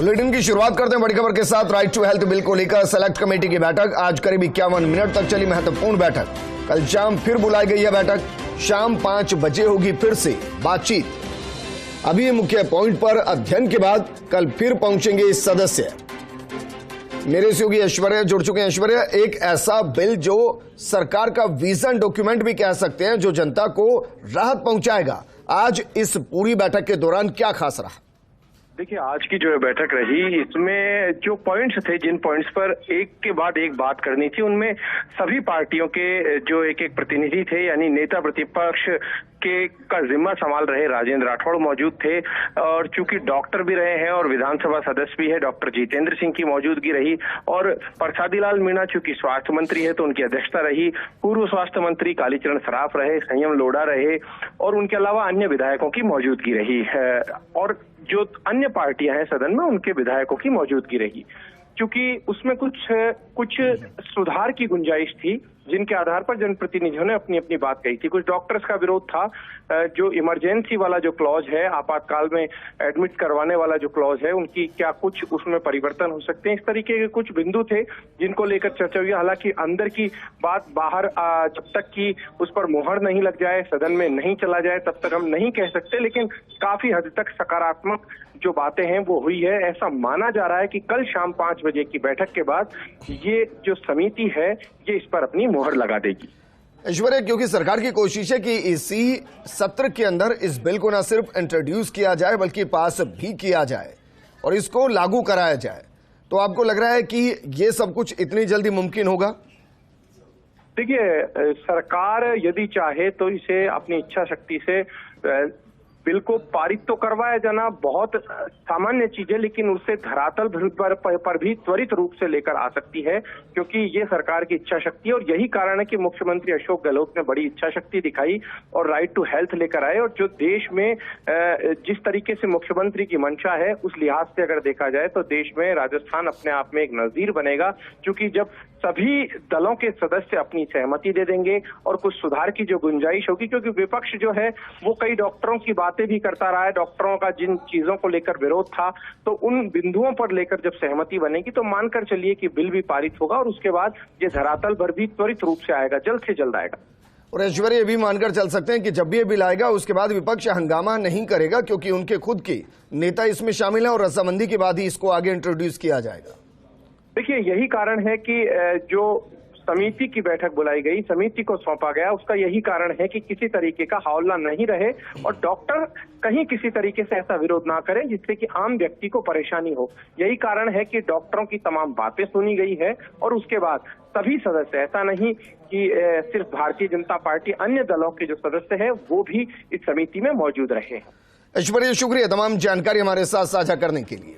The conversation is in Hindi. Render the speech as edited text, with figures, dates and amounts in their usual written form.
बुलेटिन की शुरुआत करते हैं बड़ी खबर के साथ। राइट टू हेल्थ बिल को लेकर सेलेक्ट कमेटी की बैठक आज करीब 51 मिनट तक चली महत्वपूर्ण बैठक। कल शाम फिर बुलाई गई है बैठक, शाम 5 बजे होगी फिर से बातचीत। अभी मुख्य पॉइंट पर अध्ययन के बाद कल फिर पहुंचेंगे सदस्य। मेरे सहयोगी ऐश्वर्या जुड़ चुके हैं। ऐश्वर्या, एक ऐसा बिल जो सरकार का विजन डॉक्यूमेंट भी कह सकते हैं, जो जनता को राहत पहुंचाएगा, आज इस पूरी बैठक के दौरान क्या खास रहा? देखिए, आज की जो बैठक रही, इसमें जो पॉइंट्स थे, जिन पॉइंट्स पर एक के बाद एक बात करनी थी, उनमें सभी पार्टियों के जो एक एक प्रतिनिधि थे, यानी नेता प्रतिपक्ष के का जिम्मा संभाल रहे राजेंद्र राठौड़ मौजूद थे। और चूंकि डॉक्टर भी रहे हैं और विधानसभा सदस्य भी है, डॉक्टर जितेंद्र सिंह की मौजूदगी रही। और प्रसादी लाल मीणा चूंकि स्वास्थ्य मंत्री है तो उनकी अध्यक्षता रही। पूर्व स्वास्थ्य मंत्री कालीचरण सराफ रहे, संयम लोढ़ा रहे और उनके अलावा अन्य विधायकों की मौजूदगी रही है। और जो अन्य पार्टियां हैं सदन में, उनके विधायकों की मौजूदगी रही। क्योंकि उसमें कुछ सुधार की गुंजाइश थी, जिनके आधार पर जनप्रतिनिधियों ने अपनी अपनी बात कही थी। कुछ डॉक्टर्स का विरोध था, जो इमरजेंसी वाला जो क्लॉज है, आपातकाल में एडमिट करवाने वाला जो क्लॉज है, उनकी क्या कुछ उसमें परिवर्तन हो सकते हैं, इस तरीके के कुछ बिंदु थे जिनको लेकर चर्चा हुई। हालांकि अंदर की बात बाहर जब तक कि उस पर मुहर नहीं लग जाए, सदन में नहीं चला जाए, तब तक हम नहीं कह सकते। लेकिन काफी हद तक सकारात्मक जो बातें हैं वो हुई है। ऐसा माना जा रहा है कि कल शाम 5 बजे की बैठक के बाद ये जो समिति है ये इस पर अपनी मुहर लगा देगी। ऐश्वर्या, क्योंकि सरकार की कोशिश है कि इसी सत्र के अंदर इस बिल को न सिर्फ इंट्रोड्यूस किया जाए बल्कि पास भी किया जाए और इसको लागू कराया जाए, तो आपको लग रहा है कि ये सब कुछ इतनी जल्दी मुमकिन होगा? देखिए, सरकार यदि चाहे तो इसे अपनी इच्छा शक्ति से बिल को पारित तो करवाया जाना बहुत सामान्य चीज है, लेकिन उससे धरातल पर भी त्वरित रूप से लेकर आ सकती है, क्योंकि ये सरकार की इच्छा शक्ति है। और यही कारण है कि मुख्यमंत्री अशोक गहलोत ने बड़ी इच्छा शक्ति दिखाई और राइट टू हेल्थ लेकर आए। और जो देश में जिस तरीके से मुख्यमंत्री की मंशा है, उस लिहाज से अगर देखा जाए तो देश में राजस्थान अपने आप में एक नजीर बनेगा, क्योंकि जब सभी दलों के सदस्य अपनी सहमति दे देंगे और कुछ सुधार की जो गुंजाइश होगी, क्योंकि विपक्ष जो है वो कई डॉक्टरों की बातें भी करता रहा है। डॉक्टरों का जिन चीजों को लेकर विरोध था, तो उन बिंदुओं पर लेकर जब सहमति बनेगी तो मानकर चलिए कि बिल भी पारित होगा और उसके बाद ये धरातल पर भी त्वरित रूप से आएगा, जल्द से जल्द आएगा। और ऐश्वर्या, ये भी मानकर चल सकते हैं कि जब भी ये बिल आएगा उसके बाद विपक्ष हंगामा नहीं करेगा, क्योंकि उनके खुद के नेता इसमें शामिल है और रजामंदी के बाद ही इसको आगे इंट्रोड्यूस किया जाएगा। देखिए, यही कारण है कि जो समिति की बैठक बुलाई गई, समिति को सौंपा गया, उसका यही कारण है कि किसी तरीके का हौला नहीं रहे और डॉक्टर कहीं किसी तरीके से ऐसा विरोध ना करें जिससे कि आम व्यक्ति को परेशानी हो। यही कारण है कि डॉक्टरों की तमाम बातें सुनी गई है और उसके बाद सभी सदस्य, ऐसा नहीं कि सिर्फ भारतीय जनता पार्टी, अन्य दलों के जो सदस्य हैं वो भी इस समिति में मौजूद रहे हैं। ऐश्वर्या, शुक्रिया तमाम जानकारी हमारे साथ साझा करने के लिए।